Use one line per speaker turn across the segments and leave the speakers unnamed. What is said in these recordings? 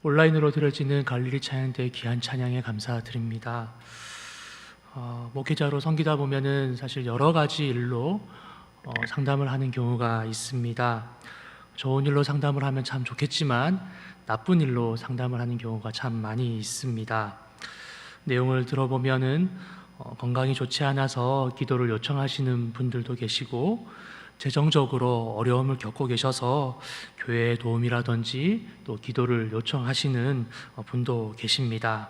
온라인으로 드려지는 갈릴리 찬양대 귀한 찬양에 감사드립니다. 목회자로 섬기다 보면은 사실 여러 가지 일로 상담을 하는 경우가 있습니다. 좋은 일로 상담을 하면 참 좋겠지만 나쁜 일로 상담을 하는 경우가 참 많이 있습니다. 내용을 들어보면은 건강이 좋지 않아서 기도를 요청하시는 분들도 계시고, 재정적으로 어려움을 겪고 계셔서 교회의 도움이라든지 또 기도를 요청하시는 분도 계십니다.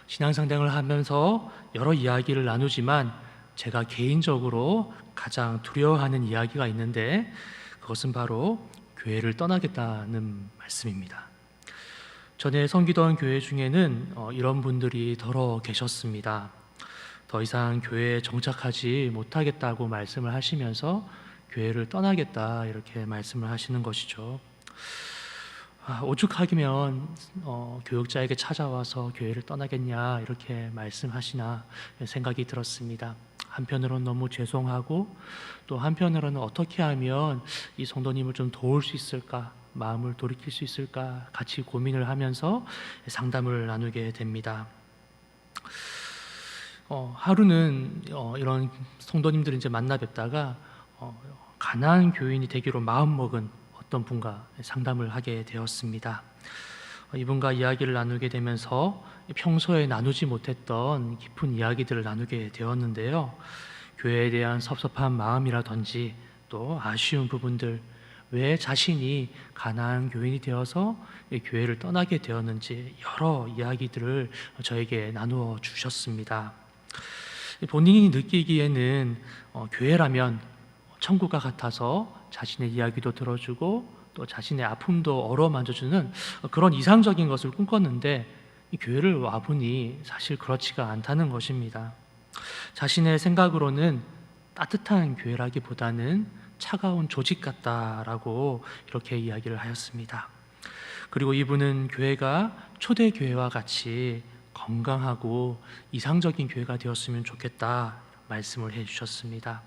신앙상담을 하면서 여러 이야기를 나누지만 제가 개인적으로 가장 두려워하는 이야기가 있는데, 그것은 바로 교회를 떠나겠다는 말씀입니다. 전에 섬기던 교회 중에는 이런 분들이 더러 계셨습니다. 더 이상 교회에 정착하지 못하겠다고 말씀을 하시면서 교회를 떠나겠다 이렇게 말씀을 하시는 것이죠. 오죽하면 교육자에게 찾아와서 교회를 떠나겠냐 이렇게 말씀하시나 생각이 들었습니다. 한편으로는 너무 죄송하고, 또 한편으로는 어떻게 하면 이 성도님을 좀 도울 수 있을까, 마음을 돌이킬 수 있을까 같이 고민을 하면서 상담을 나누게 됩니다. 하루는 이런 성도님들을 이제 만나 뵙다가 가나안 교인이 되기로 마음먹은 어떤 분과 상담을 하게 되었습니다. 이분과 이야기를 나누게 되면서 평소에 나누지 못했던 깊은 이야기들을 나누게 되었는데요. 교회에 대한 섭섭한 마음이라든지 또 아쉬운 부분들, 왜 자신이 가나안 교인이 되어서 교회를 떠나게 되었는지 여러 이야기들을 저에게 나누어 주셨습니다. 본인이 느끼기에는 교회라면 천국과 같아서 자신의 이야기도 들어주고 또 자신의 아픔도 어루만져주는 그런 이상적인 것을 꿈꿨는데, 이 교회를 와보니 사실 그렇지가 않다는 것입니다. 자신의 생각으로는 따뜻한 교회라기보다는 차가운 조직 같다라고 이렇게 이야기를 하였습니다. 그리고 이분은 교회가 초대교회와 같이 건강하고 이상적인 교회가 되었으면 좋겠다 말씀을 해주셨습니다.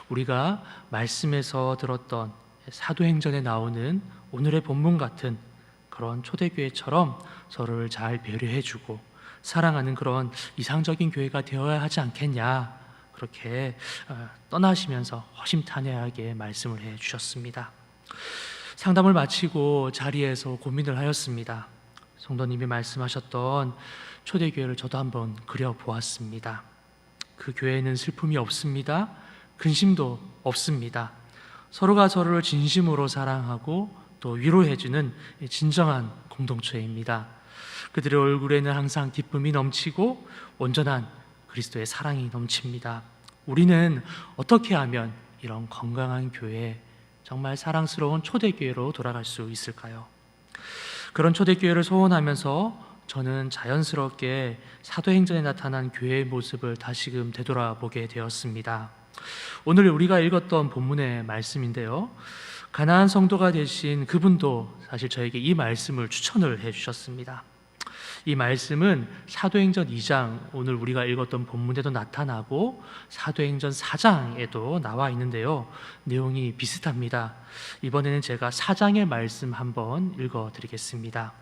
우리가 말씀에서 들었던 사도행전에 나오는 오늘의 본문 같은 그런 초대교회처럼 서로를 잘 배려해주고 사랑하는 그런 이상적인 교회가 되어야 하지 않겠냐, 그렇게 떠나시면서 허심탄회하게 말씀을 해주셨습니다. 상담을 마치고 자리에서 고민을 하였습니다. 성도님이 말씀하셨던 초대교회를 저도 한번 그려보았습니다. 그 교회에는 슬픔이 없습니다. 근심도 없습니다. 서로가 서로를 진심으로 사랑하고 또 위로해주는 진정한 공동체입니다. 그들의 얼굴에는 항상 기쁨이 넘치고 온전한 그리스도의 사랑이 넘칩니다. 우리는 어떻게 하면 이런 건강한 교회, 정말 사랑스러운 초대교회로 돌아갈 수 있을까요? 그런 초대교회를 소원하면서 저는 자연스럽게 사도행전에 나타난 교회의 모습을 다시금 되돌아보게 되었습니다. 오늘 우리가 읽었던 본문의 말씀인데요, 가나안 성도가 되신 그분도 사실 저에게 이 말씀을 추천을 해주셨습니다. 이 말씀은 사도행전 2장, 오늘 우리가 읽었던 본문에도 나타나고 사도행전 4장에도 나와 있는데요, 내용이 비슷합니다. 이번에는 제가 4장의 말씀 한번 읽어드리겠습니다.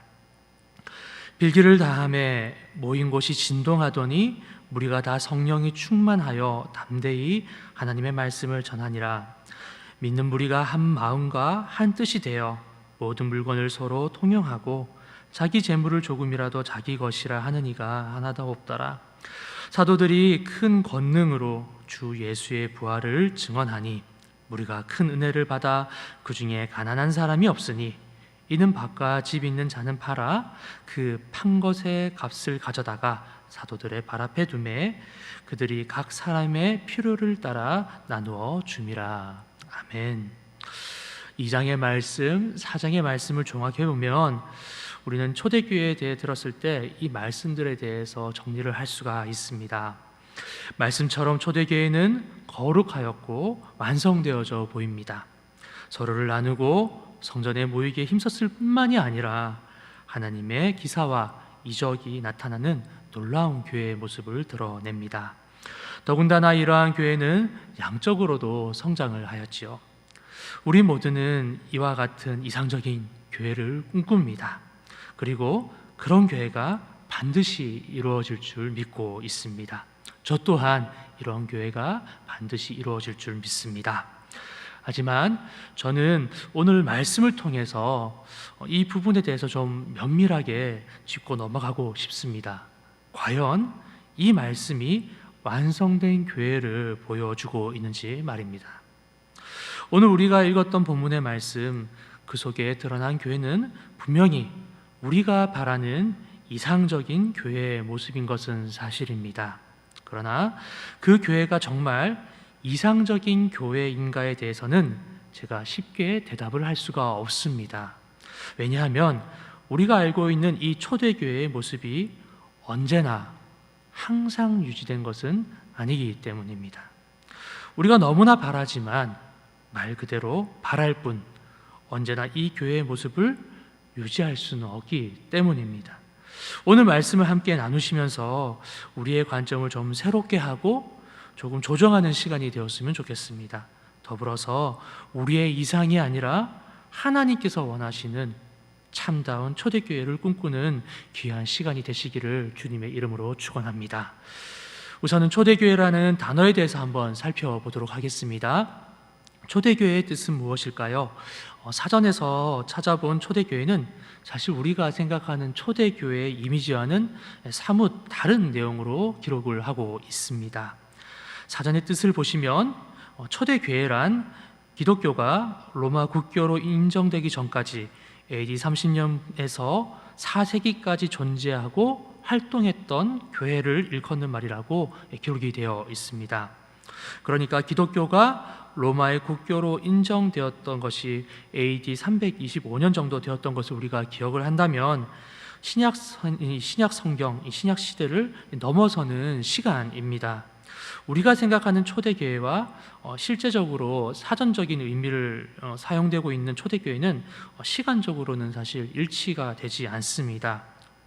빌기를 다함에 모인 곳이 진동하더니 무리가 다 성령이 충만하여 담대히 하나님의 말씀을 전하니라. 믿는 무리가 한 마음과 한 뜻이 되어 모든 물건을 서로 통용하고 자기 재물을 조금이라도 자기 것이라 하는 이가 하나도 없더라. 사도들이 큰 권능으로 주 예수의 부활을 증언하니 무리가 큰 은혜를 받아 그 중에 가난한 사람이 없으니 이는 밭과 집 있는 자는 팔아 그 판 것의 값을 가져다가 사도들의 발 앞에 두매 그들이 각 사람의 필요를 따라 나누어 줌이라. 아멘. 2장의 말씀, 4장의 말씀을 종합해 보면 우리는 초대교회에 대해 들었을 때 이 말씀들에 대해서 정리를 할 수가 있습니다. 말씀처럼 초대교회는 거룩하였고 완성되어져 보입니다. 서로를 나누고 성전에 모이기에 힘썼을 뿐만이 아니라 하나님의 기사와 이적이 나타나는 놀라운 교회의 모습을 드러냅니다. 더군다나 이러한 교회는 양적으로도 성장을 하였지요. 우리 모두는 이와 같은 이상적인 교회를 꿈꿉니다. 그리고 그런 교회가 반드시 이루어질 줄 믿고 있습니다. 저 또한 이런 교회가 반드시 이루어질 줄 믿습니다. 하지만 저는 오늘 말씀을 통해서 이 부분에 대해서 좀 면밀하게 짚고 넘어가고 싶습니다. 과연 이 말씀이 완성된 교회를 보여주고 있는지 말입니다. 오늘 우리가 읽었던 본문의 말씀, 그 속에 드러난 교회는 분명히 우리가 바라는 이상적인 교회의 모습인 것은 사실입니다. 그러나 그 교회가 정말 이상적인 교회인가에 대해서는 제가 쉽게 대답을 할 수가 없습니다. 왜냐하면 우리가 알고 있는 이 초대교회의 모습이 언제나 항상 유지된 것은 아니기 때문입니다. 우리가 너무나 바라지만 말 그대로 바랄 뿐 언제나 이 교회의 모습을 유지할 수는 없기 때문입니다. 오늘 말씀을 함께 나누시면서 우리의 관점을 좀 새롭게 하고 조금 조정하는 시간이 되었으면 좋겠습니다. 더불어서 우리의 이상이 아니라 하나님께서 원하시는 참다운 초대교회를 꿈꾸는 귀한 시간이 되시기를 주님의 이름으로 축원합니다. 우선은 초대교회라는 단어에 대해서 한번 살펴보도록 하겠습니다. 초대교회의 뜻은 무엇일까요? 사전에서 찾아본 초대교회는 사실 우리가 생각하는 초대교회의 이미지와는 사뭇 다른 내용으로 기록을 하고 있습니다. 사전의 뜻을 보시면 초대교회란 기독교가 로마 국교로 인정되기 전까지 AD 30년에서 4세기까지 존재하고 활동했던 교회를 일컫는 말이라고 기록이 되어 있습니다. 그러니까 기독교가 로마의 국교로 인정되었던 것이 AD 325년 정도 되었던 것을 우리가 기억을 한다면 신약 성경, 신약 시대를 넘어서는 시간입니다. 우리가 생각하는 초대교회와 실제적으로 사전적인 의미를 사용되고 있는 초대교회는 시간적으로는 사실 일치가 되지 않습니다.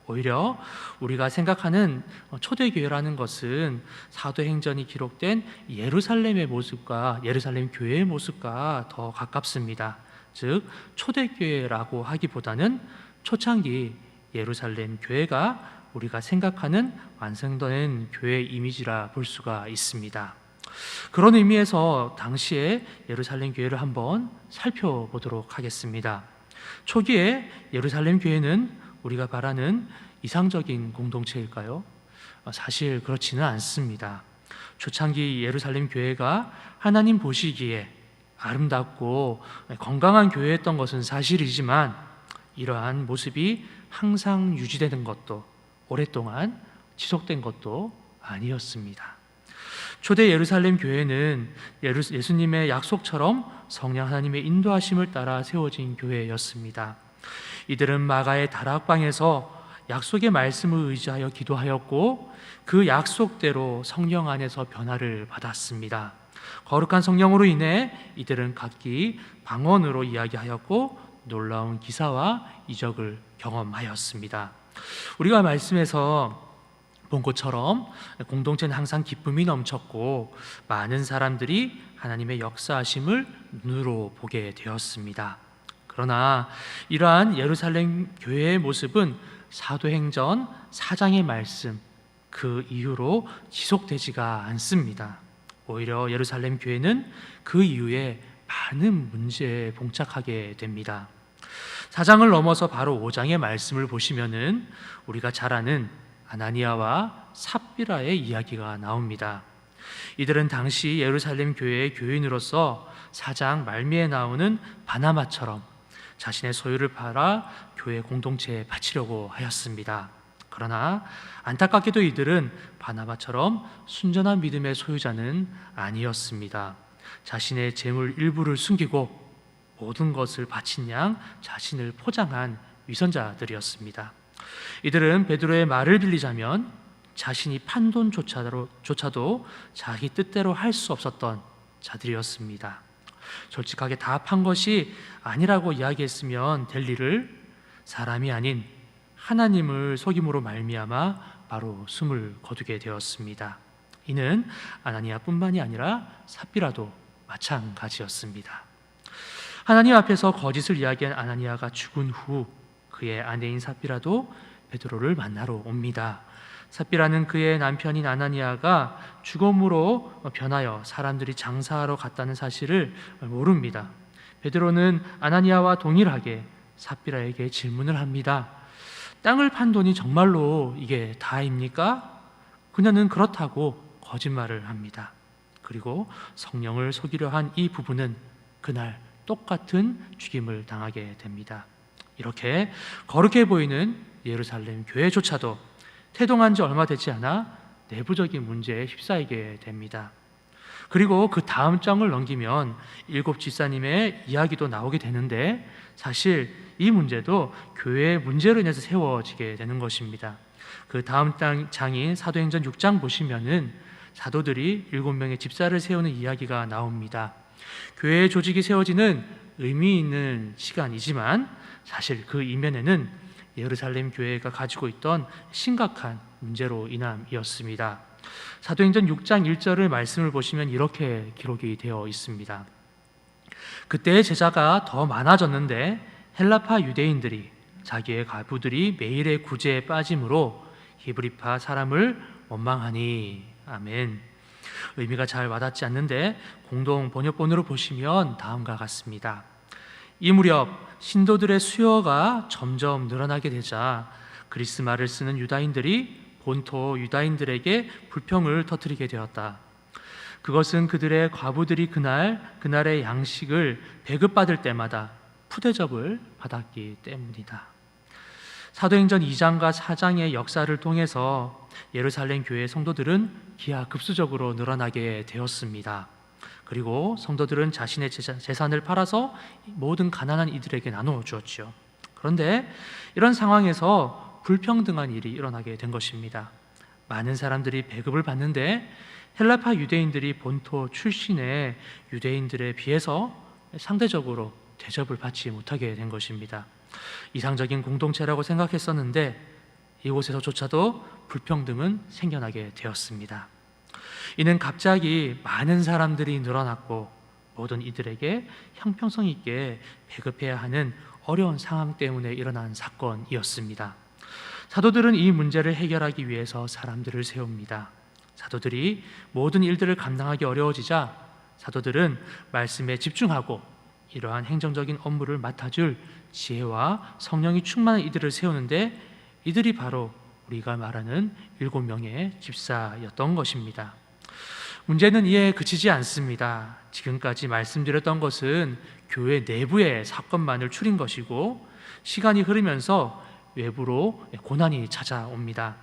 오히려 우리가 생각하는 초대교회라는 것은 사도행전이 기록된 예루살렘의 모습과 예루살렘 교회의 모습과 더 가깝습니다. 즉 초대교회라고 하기보다는 초창기 예루살렘 교회가 우리가 생각하는 완성된 교회의 이미지라 볼 수가 있습니다. 그런 의미에서 당시의 예루살렘 교회를 한번 살펴보도록 하겠습니다. 초기에 예루살렘 교회는 우리가 바라는 이상적인 공동체일까요? 사실 그렇지는 않습니다. 초창기 예루살렘 교회가 하나님 보시기에 아름답고 건강한 교회였던 것은 사실이지만 이러한 모습이 항상 유지되는 것도 오랫동안 지속된 것도 아니었습니다. 초대 예루살렘 교회는 예수님의 약속처럼 성령 하나님의 인도하심을 따라 세워진 교회였습니다. 이들은 마가의 다락방에서 약속의 말씀을 의지하여 기도하였고 그 약속대로 성령 안에서 변화를 받았습니다. 거룩한 성령으로 인해 이들은 각기 방언으로 이야기하였고 놀라운 기사와 이적을 경험하였습니다. 우리가 말씀에서 본 것처럼 공동체는 항상 기쁨이 넘쳤고 많은 사람들이 하나님의 역사하심을 눈으로 보게 되었습니다. 그러나 이러한 예루살렘 교회의 모습은 사도행전 4장의 말씀 그 이후로 지속되지가 않습니다. 오히려 예루살렘 교회는 그 이후에 많은 문제에 봉착하게 됩니다. 4장을 넘어서 바로 5장의 말씀을 보시면은 우리가 잘 아는 아나니아와 삽비라의 이야기가 나옵니다. 이들은 당시 예루살렘 교회의 교인으로서 4장 말미에 나오는 바나바처럼 자신의 소유를 팔아 교회 공동체에 바치려고 하였습니다. 그러나 안타깝게도 이들은 바나바처럼 순전한 믿음의 소유자는 아니었습니다. 자신의 재물 일부를 숨기고 모든 것을 바친 양 자신을 포장한 위선자들이었습니다. 이들은 베드로의 말을 빌리자면 자신이 판 돈조차도 자기 뜻대로 할 수 없었던 자들이었습니다. 솔직하게 다 판 것이 아니라고 이야기했으면 될 일을 사람이 아닌 하나님을 속임으로 말미암아 바로 숨을 거두게 되었습니다. 이는 아나니아뿐만이 아니라 삽비라도 마찬가지였습니다. 하나님 앞에서 거짓을 이야기한 아나니아가 죽은 후 그의 아내인 삽비라도 베드로를 만나러 옵니다. 삽비라는 그의 남편인 아나니아가 죽음으로 변하여 사람들이 장사하러 갔다는 사실을 모릅니다. 베드로는 아나니아와 동일하게 삽비라에게 질문을 합니다. 땅을 판 돈이 정말로 이게 다입니까? 그녀는 그렇다고 거짓말을 합니다. 그리고 성령을 속이려 한 이 부부는 그날 똑같은 죽임을 당하게 됩니다. 이렇게 거룩해 보이는 예루살렘 교회조차도 태동한 지 얼마 되지 않아 내부적인 문제에 휩싸이게 됩니다. 그리고 그 다음 장을 넘기면 일곱 집사님의 이야기도 나오게 되는데, 사실 이 문제도 교회의 문제로 인해서 세워지게 되는 것입니다. 그 다음 장인 사도행전 6장 보시면은 사도들이 7명의 집사를 세우는 이야기가 나옵니다. 교회의 조직이 세워지는 의미 있는 시간이지만 사실 그 이면에는 예루살렘 교회가 가지고 있던 심각한 문제로 인함이었습니다. 사도행전 6장 1절의 말씀을 보시면 이렇게 기록이 되어 있습니다. 그때의 제자가 더 많아졌는데 헬라파 유대인들이 자기의 과부들이 매일의 구제에 빠짐으로 히브리파 사람을 원망하니. 아멘. 의미가 잘 와닿지 않는데 공동 번역본으로 보시면 다음과 같습니다. 이 무렵 신도들의 수요가 점점 늘어나게 되자 그리스 말을 쓰는 유다인들이 본토 유다인들에게 불평을 터뜨리게 되었다. 그것은 그들의 과부들이 그날의 양식을 배급받을 때마다 푸대접을 받았기 때문이다. 사도행전 2장과 4장의 역사를 통해서 예루살렘 교회 성도들은 기하급수적으로 늘어나게 되었습니다. 그리고 성도들은 자신의 재산을 팔아서 모든 가난한 이들에게 나누어 주었죠. 그런데 이런 상황에서 불평등한 일이 일어나게 된 것입니다. 많은 사람들이 배급을 받는데 헬라파 유대인들이 본토 출신의 유대인들에 비해서 상대적으로 대접을 받지 못하게 된 것입니다. 이상적인 공동체라고 생각했었는데 이곳에서조차도 불평등은 생겨나게 되었습니다. 이는 갑자기 많은 사람들이 늘어났고 모든 이들에게 형평성 있게 배급해야 하는 어려운 상황 때문에 일어난 사건이었습니다. 사도들은 이 문제를 해결하기 위해서 사람들을 세웁니다. 사도들이 모든 일들을 감당하기 어려워지자 사도들은 말씀에 집중하고 이러한 행정적인 업무를 맡아줄 지혜와 성령이 충만한 이들을 세우는데 이들이 바로 우리가 말하는 7명의 집사였던 것입니다. 문제는 이에 그치지 않습니다. 지금까지 말씀드렸던 것은 교회 내부의 사건만을 추린 것이고 시간이 흐르면서 외부로 고난이 찾아옵니다.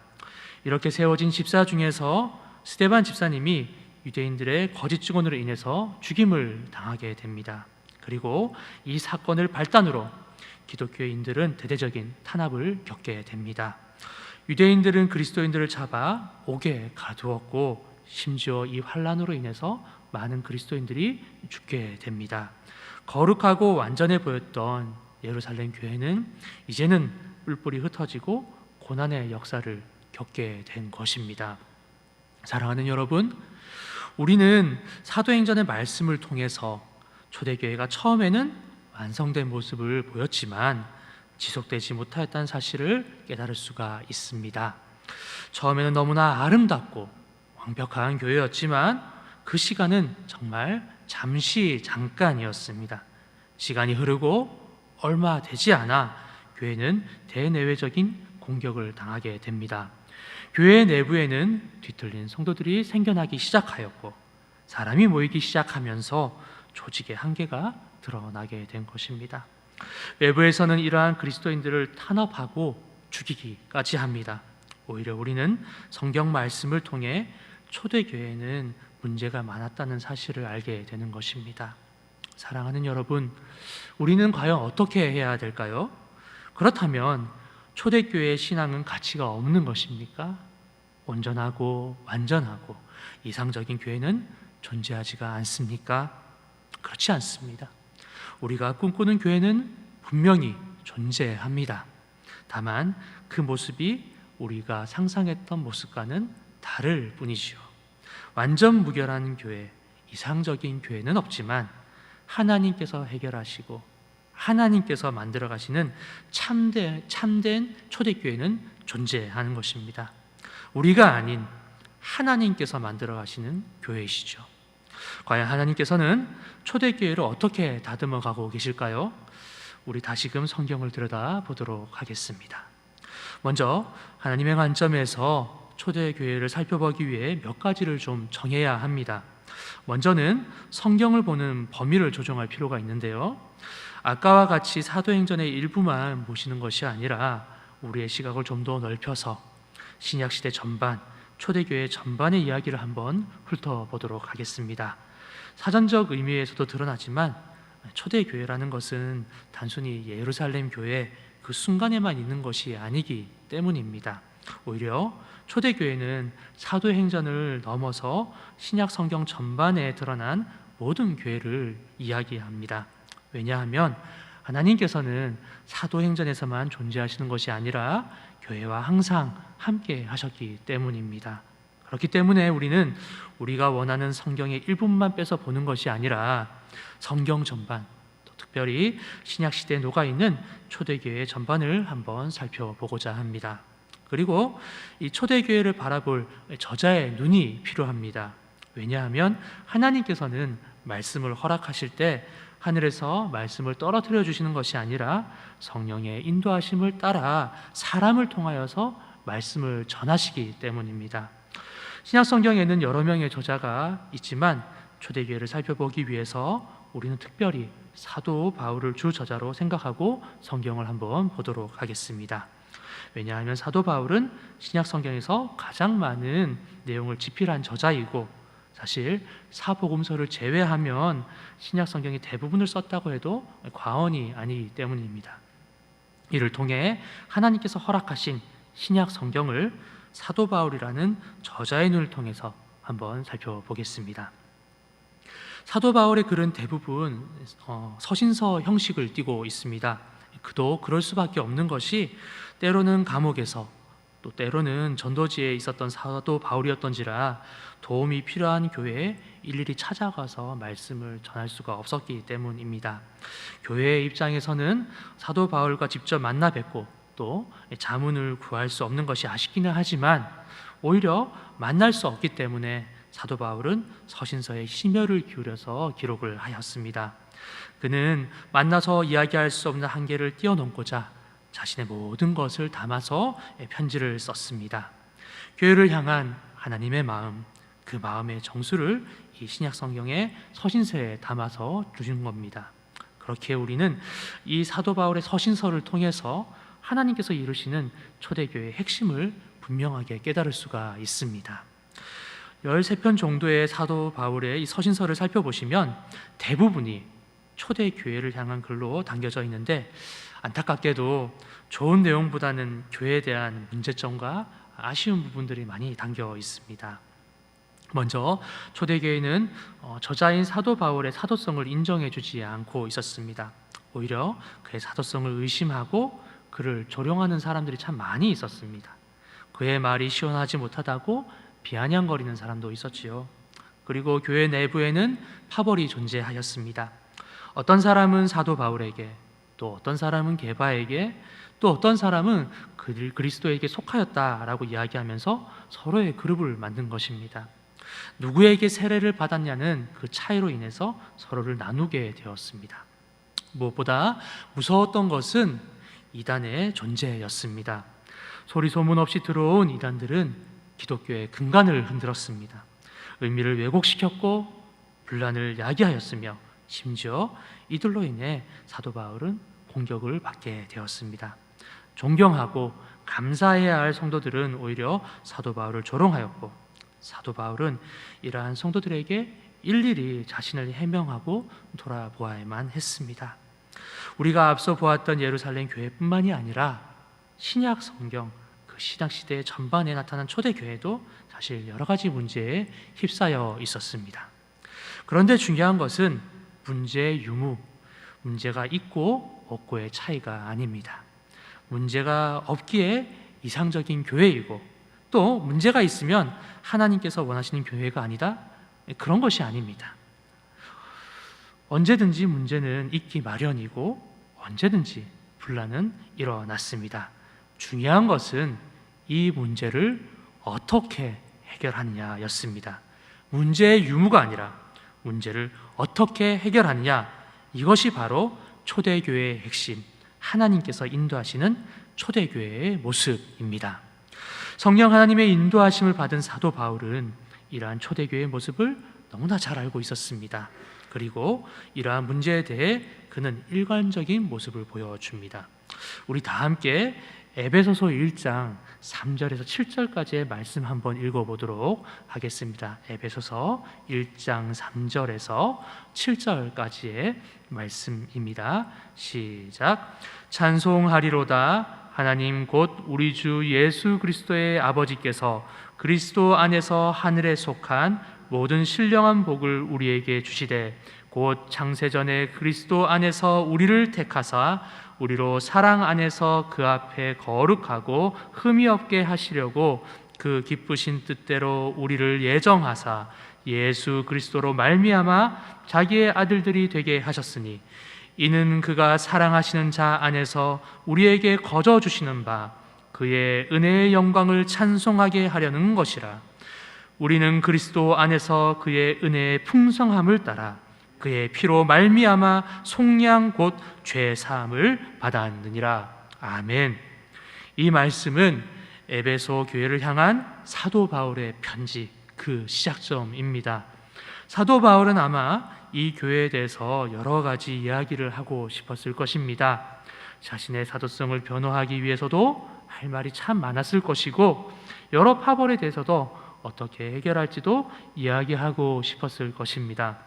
이렇게 세워진 집사 중에서 스데반 집사님이 유대인들의 거짓 증언으로 인해서 죽임을 당하게 됩니다. 그리고 이 사건을 발단으로 기독교인들은 대대적인 탄압을 겪게 됩니다. 유대인들은 그리스도인들을 잡아 옥에 가두었고 심지어 이 환란으로 인해서 많은 그리스도인들이 죽게 됩니다. 거룩하고 완전해 보였던 예루살렘 교회는 이제는 뿔뿔이 흩어지고 고난의 역사를 겪게 된 것입니다. 사랑하는 여러분, 우리는 사도행전의 말씀을 통해서 초대교회가 처음에는 완성된 모습을 보였지만 지속되지 못하였다는 사실을 깨달을 수가 있습니다. 처음에는 너무나 아름답고 완벽한 교회였지만 그 시간은 정말 잠깐이었습니다. 시간이 흐르고 얼마 되지 않아 교회는 대내외적인 공격을 당하게 됩니다. 교회 내부에는 뒤틀린 성도들이 생겨나기 시작하였고 사람이 모이기 시작하면서 조직의 한계가 드러나게 된 것입니다. 외부에서는 이러한 그리스도인들을 탄압하고 죽이기까지 합니다. 오히려 우리는 성경 말씀을 통해 초대교회에는 문제가 많았다는 사실을 알게 되는 것입니다. 사랑하는 여러분, 우리는 과연 어떻게 해야 될까요? 그렇다면 초대교회의 신앙은 가치가 없는 것입니까? 온전하고 완전하고 이상적인 교회는 존재하지가 않습니까? 그렇지 않습니다. 우리가 꿈꾸는 교회는 분명히 존재합니다. 다만 그 모습이 우리가 상상했던 모습과는 다를 뿐이지요. 완전 무결한 교회, 이상적인 교회는 없지만 하나님께서 해결하시고 하나님께서 만들어 가시는 참된 초대교회는 존재하는 것입니다. 우리가 아닌 하나님께서 만들어 가시는 교회이시죠. 과연 하나님께서는 초대교회를 어떻게 다듬어 가고 계실까요? 우리 다시금 성경을 들여다 보도록 하겠습니다. 먼저 하나님의 관점에서 초대교회를 살펴보기 위해 몇 가지를 좀 정해야 합니다. 먼저는 성경을 보는 범위를 조정할 필요가 있는데요. 아까와 같이 사도행전의 일부만 보시는 것이 아니라 우리의 시각을 좀 더 넓혀서 신약시대 전반, 초대교회 전반의 이야기를 한번 훑어보도록 하겠습니다. 사전적 의미에서도 드러나지만 초대교회라는 것은 단순히 예루살렘 교회 그 순간에만 있는 것이 아니기 때문입니다. 오히려 초대교회는 사도행전을 넘어서 신약 성경 전반에 드러난 모든 교회를 이야기합니다. 왜냐하면 하나님께서는 사도행전에서만 존재하시는 것이 아니라 교회와 항상 함께 하셨기 때문입니다. 그렇기 때문에 우리는 우리가 원하는 성경의 일부만 빼서 보는 것이 아니라 성경 전반, 또 특별히 신약시대에 녹아있는 초대교회 전반을 한번 살펴보고자 합니다. 그리고 이 초대교회를 바라볼 저자의 눈이 필요합니다. 왜냐하면 하나님께서는 말씀을 허락하실 때 하늘에서 말씀을 떨어뜨려 주시는 것이 아니라 성령의 인도하심을 따라 사람을 통하여서 말씀을 전하시기 때문입니다. 신약 성경에는 여러 명의 저자가 있지만 초대교회를 살펴보기 위해서 우리는 특별히 사도 바울을 주 저자로 생각하고 성경을 한번 보도록 하겠습니다. 왜냐하면 사도 바울은 신약 성경에서 가장 많은 내용을 집필한 저자이고 사실 사복음서를 제외하면 신약 성경의 대부분을 썼다고 해도 과언이 아니기 때문입니다. 이를 통해 하나님께서 허락하신 신약 성경을 사도 바울이라는 저자의 눈을 통해서 한번 살펴보겠습니다. 사도 바울의 글은 대부분 서신서 형식을 띠고 있습니다. 그도 그럴 수밖에 없는 것이 때로는 감옥에서 또 때로는 전도지에 있었던 사도 바울이었던지라 도움이 필요한 교회에 일일이 찾아가서 말씀을 전할 수가 없었기 때문입니다. 교회의 입장에서는 사도 바울과 직접 만나 뵙고 또 자문을 구할 수 없는 것이 아쉽기는 하지만 오히려 만날 수 없기 때문에 사도 바울은 서신서에 심혈을 기울여서 기록을 하였습니다. 그는 만나서 이야기할 수 없는 한계를 뛰어넘고자 자신의 모든 것을 담아서 편지를 썼습니다. 교회를 향한 하나님의 마음, 그 마음의 정수를 이 신약 성경의 서신서에 담아서 주신 겁니다. 그렇게 우리는 이 사도 바울의 서신서를 통해서 하나님께서 이루시는 초대교회의 핵심을 분명하게 깨달을 수가 있습니다. 13편 정도의 사도 바울의 이 서신서를 살펴보시면 대부분이 초대교회를 향한 글로 담겨져 있는데 안타깝게도 좋은 내용보다는 교회에 대한 문제점과 아쉬운 부분들이 많이 담겨 있습니다. 먼저 초대교회는 저자인 사도 바울의 사도성을 인정해주지 않고 있었습니다. 오히려 그의 사도성을 의심하고 그를 조롱하는 사람들이 참 많이 있었습니다. 그의 말이 시원하지 못하다고 비아냥거리는 사람도 있었지요. 그리고 교회 내부에는 파벌이 존재하였습니다. 어떤 사람은 사도 바울에게, 또 어떤 사람은 게바에게, 또 어떤 사람은 그리스도에게 속하였다라고 이야기하면서 서로의 그룹을 만든 것입니다. 누구에게 세례를 받았냐는 그 차이로 인해서 서로를 나누게 되었습니다. 무엇보다 무서웠던 것은 이단의 존재였습니다. 소리 소문 없이 들어온 이단들은 기독교의 근간을 흔들었습니다. 의미를 왜곡시켰고 분란을 야기하였으며 심지어 이들로 인해 사도 바울은 공격을 받게 되었습니다. 존경하고 감사해야 할 성도들은 오히려 사도 바울을 조롱하였고 사도 바울은 이러한 성도들에게 일일이 자신을 해명하고 돌아보아야만 했습니다. 우리가 앞서 보았던 예루살렘 교회뿐만이 아니라 신약 성경 그 신약 시대 전반에 나타난 초대교회도 사실 여러 가지 문제에 휩싸여 있었습니다. 그런데 중요한 것은 문제의 유무, 문제가 있고 없고의 차이가 아닙니다. 문제가 없기에 이상적인 교회이고 또 문제가 있으면 하나님께서 원하시는 교회가 아니다? 그런 것이 아닙니다. 언제든지 문제는 있기 마련이고 언제든지 분란은 일어났습니다. 중요한 것은 이 문제를 어떻게 해결하느냐였습니다. 문제의 유무가 아니라 문제를 어떻게 해결하느냐, 이것이 바로 초대교회의 핵심, 하나님께서 인도하시는 초대교회의 모습입니다. 성령 하나님의 인도하심을 받은 사도 바울은 이러한 초대교회의 모습을 너무나 잘 알고 있었습니다. 그리고 이러한 문제에 대해 그는 일관적인 모습을 보여줍니다. 우리 다 함께 에베소서 1장 3절에서 7절까지의 말씀 한번 읽어보도록 하겠습니다. 에베소서 1장 3절에서 7절까지의 말씀입니다. 시작. 찬송하리로다. 하나님 곧 우리 주 예수 그리스도의 아버지께서 그리스도 안에서 하늘에 속한 모든 신령한 복을 우리에게 주시되 곧 창세전에 그리스도 안에서 우리를 택하사 우리로 사랑 안에서 그 앞에 거룩하고 흠이 없게 하시려고 그 기쁘신 뜻대로 우리를 예정하사 예수 그리스도로 말미암아 자기의 아들들이 되게 하셨으니 이는 그가 사랑하시는 자 안에서 우리에게 거저 주시는 바 그의 은혜의 영광을 찬송하게 하려는 것이라. 우리는 그리스도 안에서 그의 은혜의 풍성함을 따라 그의 피로 말미암아 속량 곧 죄 사함을 받았느니라. 아멘. 이 말씀은 에베소 교회를 향한 사도 바울의 편지, 그 시작점입니다. 사도 바울은 아마 이 교회에 대해서 여러 가지 이야기를 하고 싶었을 것입니다. 자신의 사도성을 변호하기 위해서도 할 말이 참 많았을 것이고, 여러 파벌에 대해서도 어떻게 해결할지도 이야기하고 싶었을 것입니다.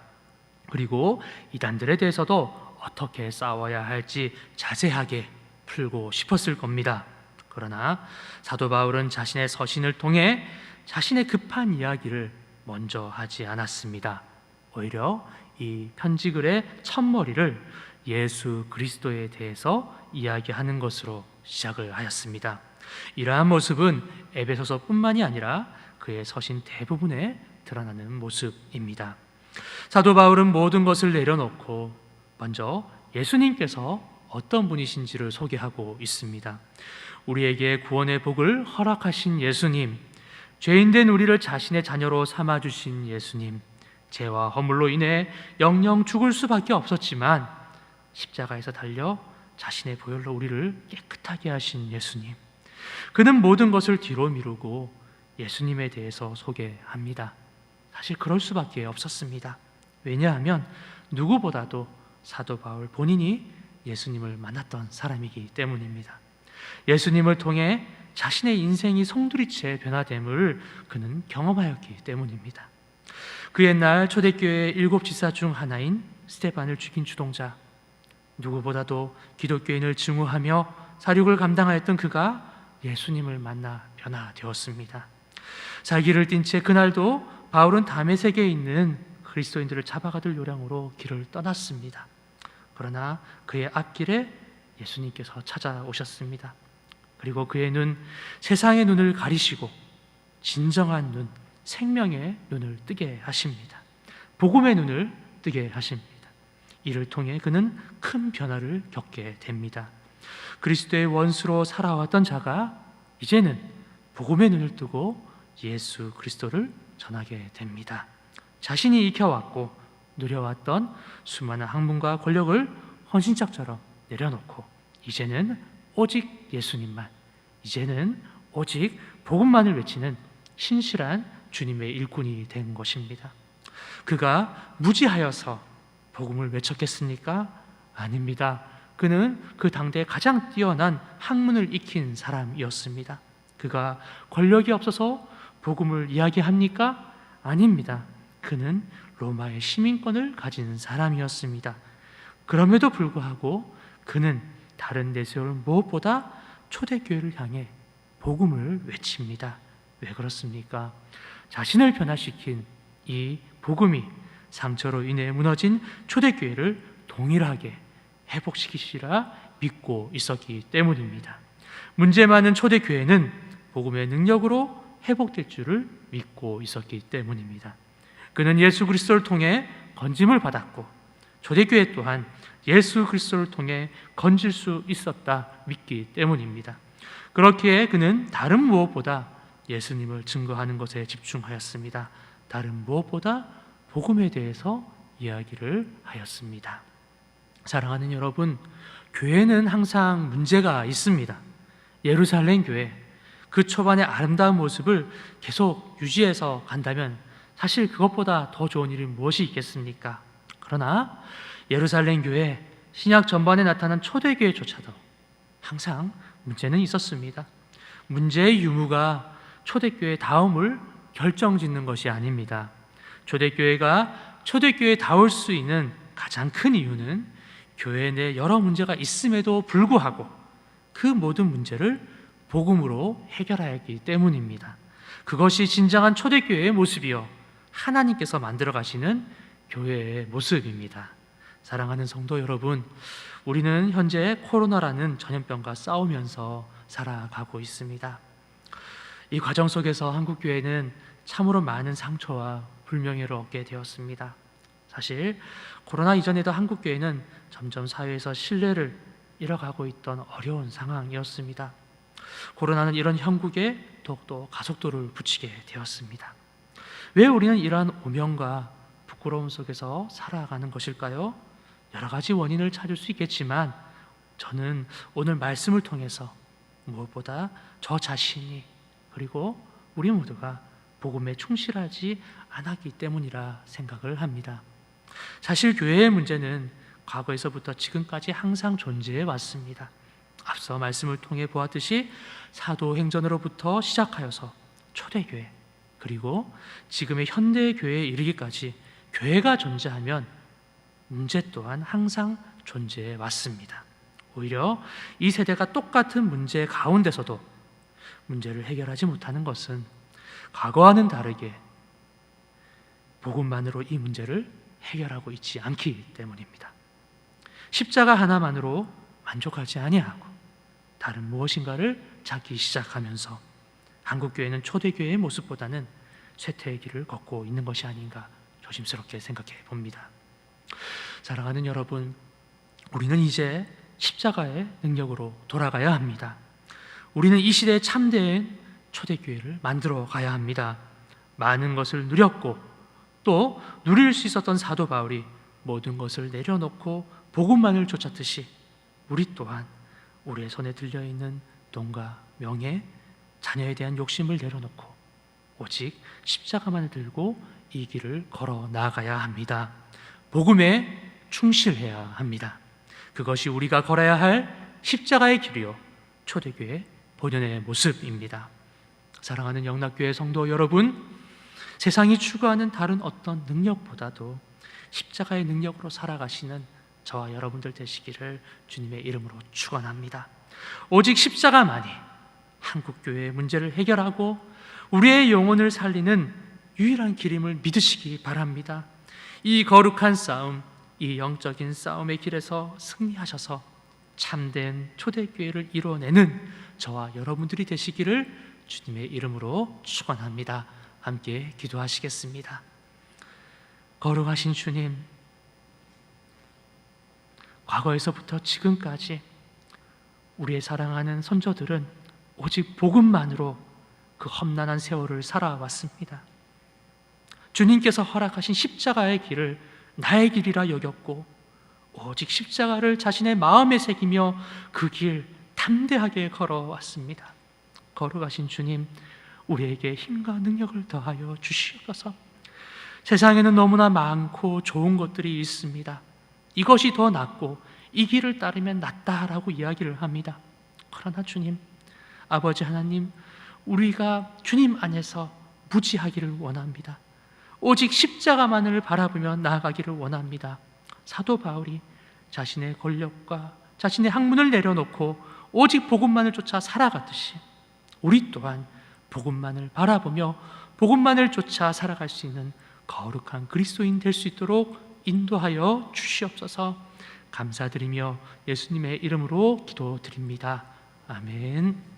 그리고 이단들에 대해서도 어떻게 싸워야 할지 자세하게 풀고 싶었을 겁니다. 그러나 사도 바울은 자신의 서신을 통해 자신의 급한 이야기를 먼저 하지 않았습니다. 오히려 이 편지글의 첫머리를 예수 그리스도에 대해서 이야기하는 것으로 시작을 하였습니다. 이러한 모습은 에베소서뿐만이 아니라 그의 서신 대부분에 드러나는 모습입니다. 사도 바울은 모든 것을 내려놓고 먼저 예수님께서 어떤 분이신지를 소개하고 있습니다. 우리에게 구원의 복을 허락하신 예수님, 죄인된 우리를 자신의 자녀로 삼아주신 예수님, 죄와 허물로 인해 영영 죽을 수밖에 없었지만 십자가에서 달려 자신의 보혈로 우리를 깨끗하게 하신 예수님, 그는 모든 것을 뒤로 미루고 예수님에 대해서 소개합니다. 사실 그럴 수밖에 없었습니다. 왜냐하면 누구보다도 사도 바울 본인이 예수님을 만났던 사람이기 때문입니다. 예수님을 통해 자신의 인생이 송두리째 변화됨을 그는 경험하였기 때문입니다. 그 옛날 초대교회의 7 지사 중 하나인 스데반을 죽인 주동자, 누구보다도 기독교인을 증오하며 사륙을 감당하였던 그가 예수님을 만나 변화되었습니다. 살기를 띈 채 그날도 바울은 다메섹에 있는 그리스도인들을 잡아가둘 요량으로 길을 떠났습니다. 그러나 그의 앞길에 예수님께서 찾아오셨습니다. 그리고 그의 눈, 세상의 눈을 가리시고 진정한 눈, 생명의 눈을 뜨게 하십니다. 복음의 눈을 뜨게 하십니다. 이를 통해 그는 큰 변화를 겪게 됩니다. 그리스도의 원수로 살아왔던 자가 이제는 복음의 눈을 뜨고 예수 그리스도를 전하게 됩니다. 자신이 익혀왔고 누려왔던 수많은 학문과 권력을 헌신짝처럼 내려놓고 이제는 오직 예수님만, 이제는 오직 복음만을 외치는 신실한 주님의 일꾼이 된 것입니다. 그가 무지하여서 복음을 외쳤겠습니까? 아닙니다. 그는 그 당대에 가장 뛰어난 학문을 익힌 사람이었습니다. 그가 권력이 없어서 복음을 이야기합니까? 아닙니다. 그는 로마의 시민권을 가진 사람이었습니다. 그럼에도 불구하고 그는 다른 내세울 무엇보다 초대교회를 향해 복음을 외칩니다. 왜 그렇습니까? 자신을 변화시킨 이 복음이 상처로 인해 무너진 초대교회를 동일하게 회복시키시라 믿고 있었기 때문입니다. 문제 많은 초대교회는 복음의 능력으로 회복될 줄을 믿고 있었기 때문입니다. 그는 예수 그리스도를 통해 건짐을 받았고 초대교회 또한 예수 그리스도를 통해 건질 수 있었다 믿기 때문입니다. 그렇기에 그는 다른 무엇보다 예수님을 증거하는 것에 집중하였습니다. 다른 무엇보다 복음에 대해서 이야기를 하였습니다. 사랑하는 여러분, 교회는 항상 문제가 있습니다. 예루살렘 교회, 그 초반의 아름다운 모습을 계속 유지해서 간다면 사실 그것보다 더 좋은 일이 무엇이 있겠습니까? 그러나 예루살렘 교회, 신약 전반에 나타난 초대교회조차도 항상 문제는 있었습니다. 문제의 유무가 초대교회 다음을 결정짓는 것이 아닙니다. 초대교회가 초대교회다울 수 있는 가장 큰 이유는 교회 내 여러 문제가 있음에도 불구하고 그 모든 문제를 복음으로 해결해야 하기 때문입니다. 그것이 진정한 초대교회의 모습이요, 하나님께서 만들어 가시는 교회의 모습입니다. 사랑하는 성도 여러분, 우리는 현재 코로나라는 전염병과 싸우면서 살아가고 있습니다. 이 과정 속에서 한국교회는 참으로 많은 상처와 불명예를 얻게 되었습니다. 사실 코로나 이전에도 한국교회는 점점 사회에서 신뢰를 잃어가고 있던 어려운 상황이었습니다. 코로나는 이런 형국에 더욱더 가속도를 붙이게 되었습니다. 왜 우리는 이러한 오명과 부끄러움 속에서 살아가는 것일까요? 여러 가지 원인을 찾을 수 있겠지만 저는 오늘 말씀을 통해서 무엇보다 저 자신이 그리고 우리 모두가 복음에 충실하지 않았기 때문이라 생각을 합니다. 사실 교회의 문제는 과거에서부터 지금까지 항상 존재해 왔습니다. 앞서 말씀을 통해 보았듯이 사도행전으로부터 시작하여서 초대교회, 그리고 지금의 현대교회에 이르기까지 교회가 존재하면 문제 또한 항상 존재해 왔습니다. 오히려 이 세대가 똑같은 문제 가운데서도 문제를 해결하지 못하는 것은 과거와는 다르게 복음만으로 이 문제를 해결하고 있지 않기 때문입니다. 십자가 하나만으로 만족하지 아니하고 다른 무엇인가를 찾기 시작하면서 한국교회는 초대교회의 모습보다는 쇠퇴의 길을 걷고 있는 것이 아닌가 조심스럽게 생각해 봅니다. 사랑하는 여러분, 우리는 이제 십자가의 능력으로 돌아가야 합니다. 우리는 이 시대에 참된 초대교회를 만들어 가야 합니다. 많은 것을 누렸고 또 누릴 수 있었던 사도 바울이 모든 것을 내려놓고 복음만을 쫓았듯이 우리 또한 우리의 손에 들려있는 돈과 명예, 자녀에 대한 욕심을 내려놓고 오직 십자가만을 들고 이 길을 걸어 나아가야 합니다. 복음에 충실해야 합니다. 그것이 우리가 걸어야 할 십자가의 길이요, 초대교회 본연의 모습입니다. 사랑하는 영락교회 성도 여러분, 세상이 추구하는 다른 어떤 능력보다도 십자가의 능력으로 살아가시는 저와 여러분들 되시기를 주님의 이름으로 축원합니다. 오직 십자가만이 한국교회의 문제를 해결하고 우리의 영혼을 살리는 유일한 길임을 믿으시기 바랍니다. 이 거룩한 싸움, 이 영적인 싸움의 길에서 승리하셔서 참된 초대교회를 이루어내는 저와 여러분들이 되시기를 주님의 이름으로 축원합니다. 함께 기도하시겠습니다. 거룩하신 주님, 과거에서부터 지금까지 우리의 사랑하는 선조들은 오직 복음만으로 그 험난한 세월을 살아왔습니다. 주님께서 허락하신 십자가의 길을 나의 길이라 여겼고 오직 십자가를 자신의 마음에 새기며 그 길 담대하게 걸어왔습니다. 거룩하신 주님, 우리에게 힘과 능력을 더하여 주시옵소서. 세상에는 너무나 많고 좋은 것들이 있습니다. 이것이 더 낫고 이 길을 따르면 낫다라고 이야기를 합니다. 그러나 주님, 아버지 하나님, 우리가 주님 안에서 무지하기를 원합니다. 오직 십자가만을 바라보며 나아가기를 원합니다. 사도 바울이 자신의 권력과 자신의 학문을 내려놓고 오직 복음만을 쫓아 살아갔듯이 우리 또한 복음만을 바라보며 복음만을 쫓아 살아갈 수 있는 거룩한 그리스도인 될 수 있도록 인도하여 주시옵소서. 감사드리며 예수님의 이름으로 기도드립니다. 아멘.